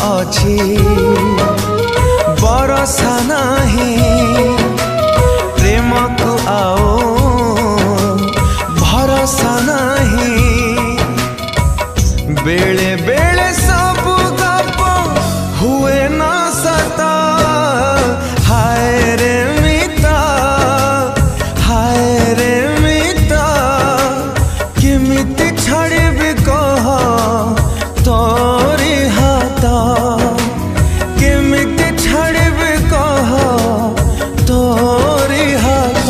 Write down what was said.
अछि बरसा नहीं प्रेम को आओ भरोसा नहीं बेले बेले सब गप हुए ना सता हाय रे मिता केमिति छाड़बी कह तोरी हाथ केमिति छाड़बी कह तोरी हाथ।